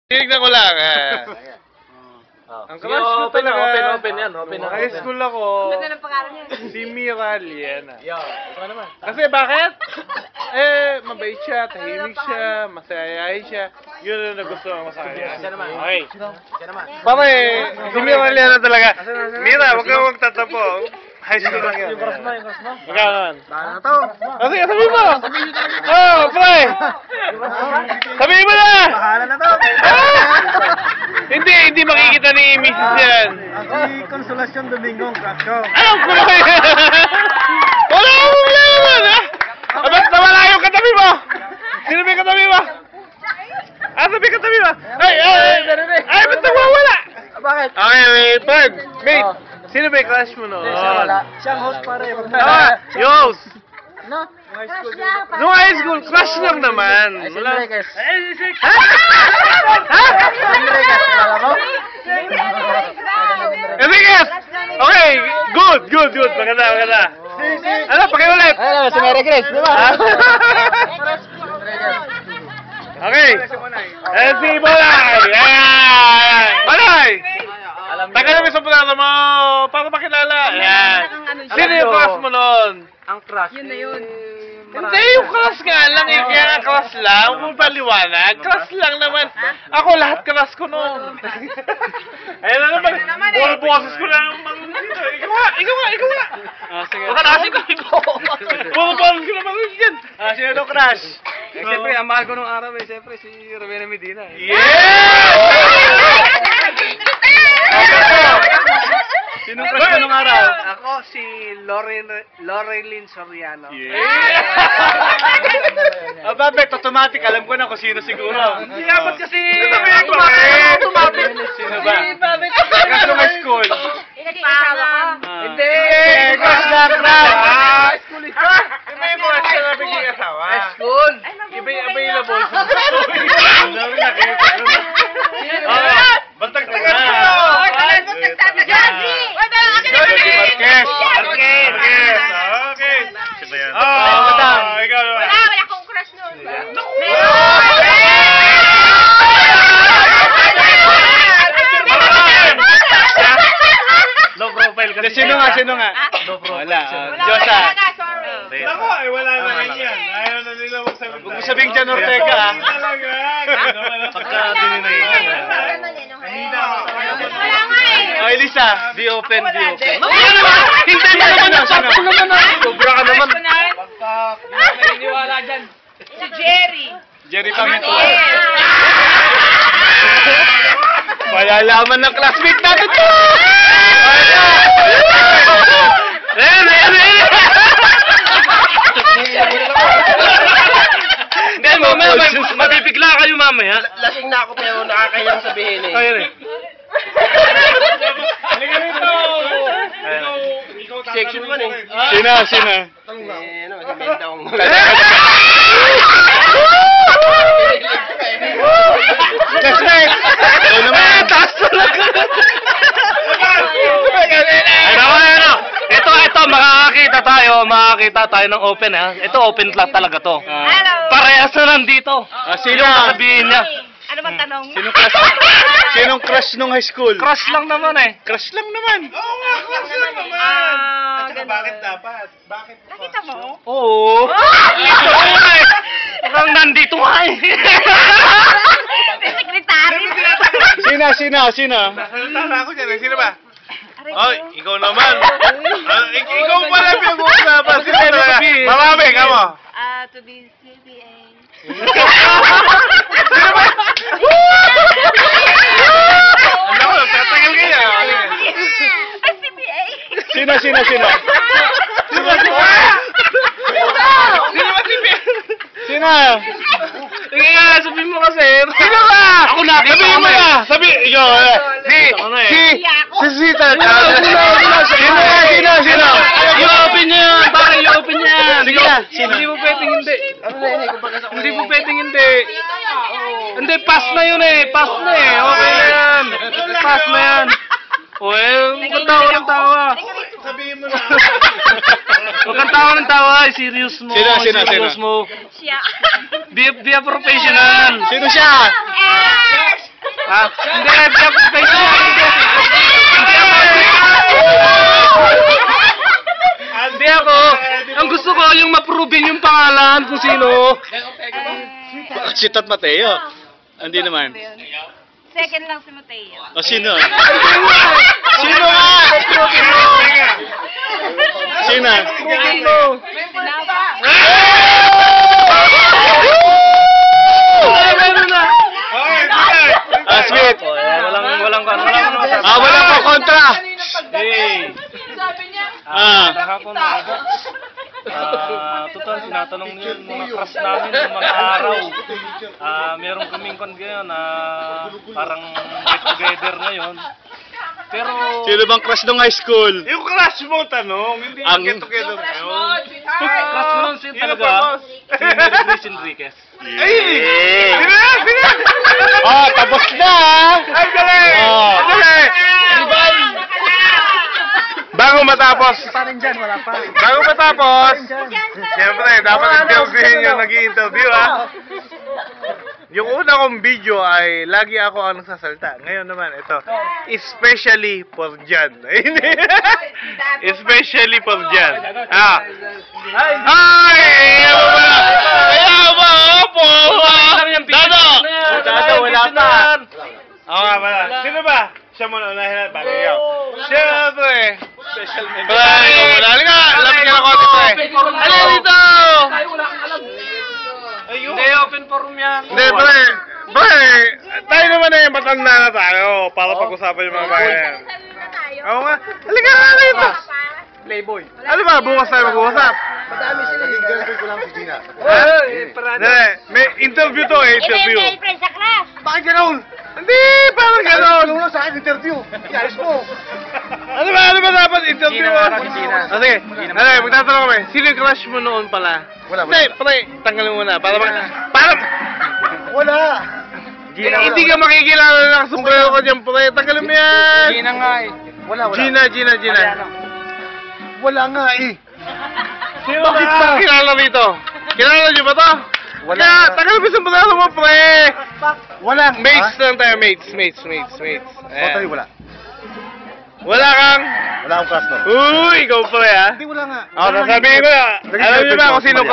Tinignan ko lang. Ang Sige, crush ko open talaga. open yan. Open na. High school ako. Ganda ng pangalan niya. Si Mira Liena. Yo, ikaw naman. Kasi bakit? Mabait siya, tahimik siya, masayayain siya. Yun ang nagustuhan ko sa kanya. Siya naman. Okay. Siya naman. Pare, si Mira Liena talaga. Mira, huwag kang magtatapo. High school lang yan. Yung cross mo. Ikaw naman. Bahala na to. Kasi sabi mo. Oh, pre. Sabihin mo na. Bahala na to. Hindi makikita ni Mrs. yan. Si Consolacion Domingo, crush ko. Alam ko na kayo. Wala akong problema na. Ba't nawala yung katabi mo? Sino ba yung katabi mo? Sabi katabi mo? Ay, ba't nawawala? Bakit? Okay, wait, Pag. Mate, sino ba yung crush mo no? Siyang host pare. Yos! No? Crush lang. No high school, crush lang naman. Wala. Enriquez. Ha? Enriquez, wala mo? Enriquez! Okay, good. Maganda. Ano, pakiulit. Ay, si Mary Grace, di ba? Okay. Si Balay. Ayan. Balay! Tagal namin sa punata mo para makilala. Ayan. Sino yung crush mo nun? Ang crush. Yun na yun. Hindi, yung crush nga lang eh. Kaya nga crush lang. Huwag mo paliwanag. Crush lang naman. Ako lahat crush ko nun. Ayun na naman. All bosses ko lang. Ikaw nga. Sige. Baka nakasin ko ikaw. All bosses ko naman yan. Sino daw crush? Siyempre, ang mahal ko nung araw siyempre si Rowena Medina. Sino crush mo nung araw? Ako si Lorelyn Soriano. Bakit? Automatic, alam ko na kung sino siguro. Hindi dapat kasi Automatic. Sino ba? Crush mo high school. Hindi. Crush na crush. Iba yung crush ka na biglang asawa. school. Iba yung available. Bantag na. Okay. Ikaw naman. Wala akong crush nun. Low profile kasi. Sino nga? Wala. Diyosa. Sorry. Ako, wala na rin yan. Ayaw na nila magsabi. Huwag mo sabing Jan Ortega, ah. Talaga. Pagka tininoy. Wala nga eh. Oh, Elisa, be open. Hindi mo naman. Sakto naman. Sobra ka naman. Naniniwala dyan. Si Jerry. Jerry Pamito. Malalaman ng classmate natin to! Hindi, mamaya, mabibigla kayo mamaya. Lasing na ako pero nakakayang sabihin eh. Ayun eh. Halika rito! Section 1 eh. Sino? Si Mendong. Classmate! Ito naman! Taas talaga! Ito, makakakita tayo ng open ha. Ito open class talaga to. Hello. Parehas na nandito. Sino? Sabihin niya. Ano bang tanong? Sinong crush nung high school? Crush lang naman eh. Crush lang naman. Oo nga, crush lang naman. Bakit dapat? Nakita mo? Oo. Parang nandito nga eh. Si secretary. Sino? Tama ako dyan. Sino ba? Ay, ikaw naman. Ikaw pala pinag-uusapan. Sino talaga? Marami, kamo. To be CBA. Sino ba? Ano, tatagal kaya. Ay, CBA. Sino? Sino ba? Sino? Sige nga, sabihin mo kasi. Sino ba? Ako na. Sabihin mo na. Ikaw. Si Sita. Sino? I-open niya yan. Bakit i-open niya yan? Hindi mo pwedeng hindi. Hindi mo pwedeng hindi. Hindi, pass na yun eh. Pass na eh. Okay na yan. Pass na yan. O eh, huwag kang tawa. Sabihin mo na. Huwag kang tawa ng tawa. Serious mo. Sino? Mo. Siya. Be a professional. Sino siya? Yes! Ha? Hindi ako special. Hindi ako. Ang gusto ko yung ma-proven yung pangalan kung sino. Si Tot Mateo. Hindi naman. Second lang si Mateo. O sino? Sino nga? Sino? Ah, sweet. Walang Walang kontra. Hey. Kahapon total tinatanong niyo yung mga crush namin ng mga araw. Meron kaming ngayon parang get together ngayon. Pero Sino bang crush nung high school? Yung crush mo tanong, hindi Ang- yung get together ngayon. crush mo nun siya Sino talaga. pa, boss? Si Mary Grace Enriquez. Ay! Sige! Oh, tapos na! Ay, galing! Oh. Galing! Bago matapos. Bago matapos. Siyempre, dapat interviewin yung nag-i-interview, ha? Yung una kong video ay lagi ako ang nagsasalta. Ngayon naman, ito. Especially for Jan. Especially for Jan. Ay! Ayaw ba? Opo! Dado! Dado, wala pa. Oo nga pala. Sino ba? Siya muna unahin natin bago ikaw. Siyempre. Special Pre, wala. Halika, lapit ka na konti, pre. Halika dito! Hindi, open forum yan. Hindi, pre. Pre, tayo naman na yung matanda na tayo para pag-usapan yung mga bayan. Oo nga. Halika nga dito. Playboy. Ano ba, bukas tayo mag-uusap? Girlfriend ko lang si Gina. Hindi, may interview to eh, interview. Girlfriend sa class. Bakit gano'n? Hindi, parang gano'n. Ano sa akin interview? Iayos mo. Ano ba dapat interview mo? Sige, magtatanong kami. Sino yung crush mo noon pala? Wala. Hindi, pre, tanggalin mo muna. Para Wala. hindi ka makikilala ng sombrero ko dyan, pre. Tanggalin mo yan. Gina nga eh. Wala. Gina. Wala nga eh. Sino ba kilala rito? Kilala niyo ba to? Wala. Kaya, tanggalin mo yung sombrero mo, pre. Wala. Mates lang tayo, mates. Totally wala. Wala kang... Wala akong crush nun. Uy, ikaw pre, ha? Hindi, wala nga. Sasabihin ko na. Alam niyo ba kung sino